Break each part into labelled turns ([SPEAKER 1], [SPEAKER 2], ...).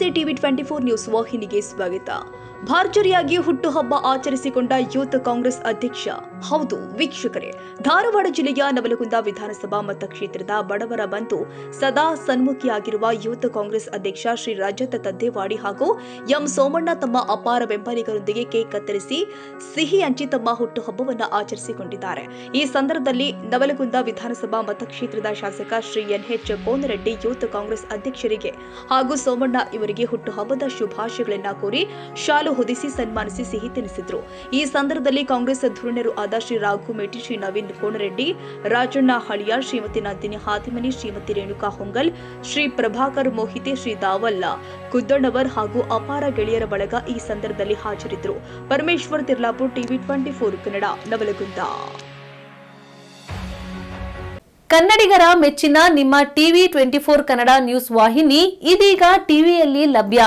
[SPEAKER 1] ನಮಸ್ತೆ TV 24 news ವಾಹಿನಿಗೆ ಸ್ವಾಗತ. ಭರ್ಜರಿಯಾಗಿ ಹುಟ್ಟುಹಬ್ಬ ಆಚರಿಸಿಕೊಂಡ ಯೂತ್ ಕಾಂಗ್ರೆಸ್ ಅಧ್ಯಕ್ಷ. ಹೌದು ವೀಕ್ಷಕರೇ, ಧಾರವಾಡ ಜಿಲ್ಲೆಯ ನವಲಗುಂದ ವಿಧಾನಸಭಾ ಮತಕ್ಷೇತ್ರದ ಬಡವರ ಬಂಧು ಸದಾ ಸನ್ಮುಖಿಯಾಗಿರುವ ಯೂತ್ ಕಾಂಗ್ರೆಸ್ ಅಧ್ಯಕ್ಷ ಶ್ರೀ ರಜತ್ ತದ್ದೇವಾಡಿ ಹಾಗೂ ಎಂ ಸೋಮಣ್ಣ ತಮ್ಮ ಅಪಾರ ಬೆಂಬಲಿಗರೊಂದಿಗೆ ಕೇಕ್ ಕತ್ತರಿಸಿ ಸಿಹಿ ಹಂಚಿ ತಮ್ಮ ಹುಟ್ಟುಹಬ್ಬವನ್ನು ಆಚರಿಸಿಕೊಂಡಿದ್ದಾರೆ. ಈ ಸಂದರ್ಭದಲ್ಲಿ ನವಲಗುಂದ ವಿಧಾನಸಭಾ ಮತಕ್ಷೇತ್ರದ ಶಾಸಕ ಶ್ರೀ ಎನ್ಎಚ್ ಕೋನರೆಡ್ಡಿ ಯೂತ್ ಕಾಂಗ್ರೆಸ್ ಅಧ್ಯಕ್ಷರಿಗೆ ಹಾಗೂ ಸೋಮಣ್ಣ ಇವರಿಗೆ ಹುಟ್ಟುಹಬ್ಬದ ಶುಭಾಶಯಗಳನ್ನು ಕೋರಿ ಶಾಲು ಹೊದಿಸಿ ಸನ್ಮಾನಿಸಿ ಸಿಹಿ ತಿನ್ನಿಸಿದ್ರು. ಈ ಸಂದರ್ಭದಲ್ಲಿ ಕಾಂಗ್ರೆಸ್ ಧುರೀಣರು ಆದ ಶ್ರೀ ರಾಘು ಮೇಟಿ, ಶ್ರೀ ನವೀನ್ ಕೋನರೆಡ್ಡಿ, ರಾಜಣ್ಣ ಹಳಿಯಾಳ್, ಶ್ರೀಮತಿ ನಂದಿನಿ ಹಾತಿಮನಿ, ಶ್ರೀಮತಿ ರೇಣುಕಾ ಹೊಂಗಲ್, ಶ್ರೀ ಪ್ರಭಾಕರ್ ಮೋಹಿತೆ, ಶ್ರೀ ದಾವಲ್ಲ ಕುದ್ದಣ್ಣವರ್ ಹಾಗೂ ಅಪಾರ ಗೆಳೆಯರ ಬಳಗ ಈ ಸಂದರ್ಭದಲ್ಲಿ ಹಾಜರಿದ್ದರು. ಪರಮೇಶ್ವರ್ ತಿರ್ಲಾಪುರ್, ಟಿವಿ 24 ಕನ್ನಡ, ನವಲಗುಂದ.
[SPEAKER 2] ಕನ್ನಡಿಗರ ಮೆಚ್ಚಿನ ನಿಮ್ಮ ಟಿವಿ 24 ಕನ್ನಡ ನ್ಯೂಸ್ ವಾಹಿನಿ ಇದೀಗ ಟಿವಿಯಲ್ಲಿ ಲಭ್ಯ.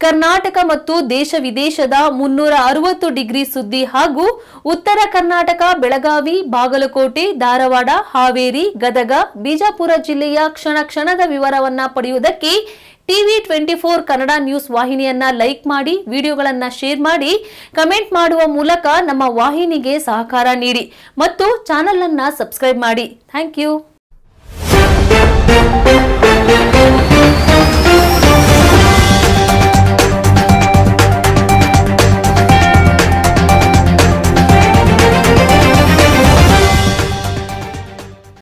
[SPEAKER 2] ಕರ್ನಾಟಕ ಮತ್ತು ದೇಶ ವಿದೇಶದ 360 ಡಿಗ್ರಿ ಸುದ್ದಿ ಹಾಗೂ ಉತ್ತರ ಕರ್ನಾಟಕ, ಬೆಳಗಾವಿ, ಬಾಗಲಕೋಟೆ, ಧಾರವಾಡ, ಹಾವೇರಿ, ಗದಗ, ಬಿಜಾಪುರ ಜಿಲ್ಲೆಯ ಕ್ಷಣ ಕ್ಷಣದ ವಿವರವನ್ನ ಪಡೆಯುವುದಕ್ಕೆ ಟಿವಿ 24 ಕನ್ನಡ ನ್ಯೂಸ್ ವಾಹಿನಿಯನ್ನ ಲೈಕ್ ಮಾಡಿ, ವಿಡಿಯೋಗಳನ್ನ ಶೇರ್ ಮಾಡಿ, ಕಮೆಂಟ್ ಮಾಡುವ ಮೂಲಕ ನಮ್ಮ ವಾಹಿನಿಗೆ ಸಹಕಾರ ನೀಡಿ ಮತ್ತು ಚಾನೆಲ್ ಅನ್ನ ಸಬ್ಸ್ಕ್ರೈಬ್ ಮಾಡಿ. Thank you.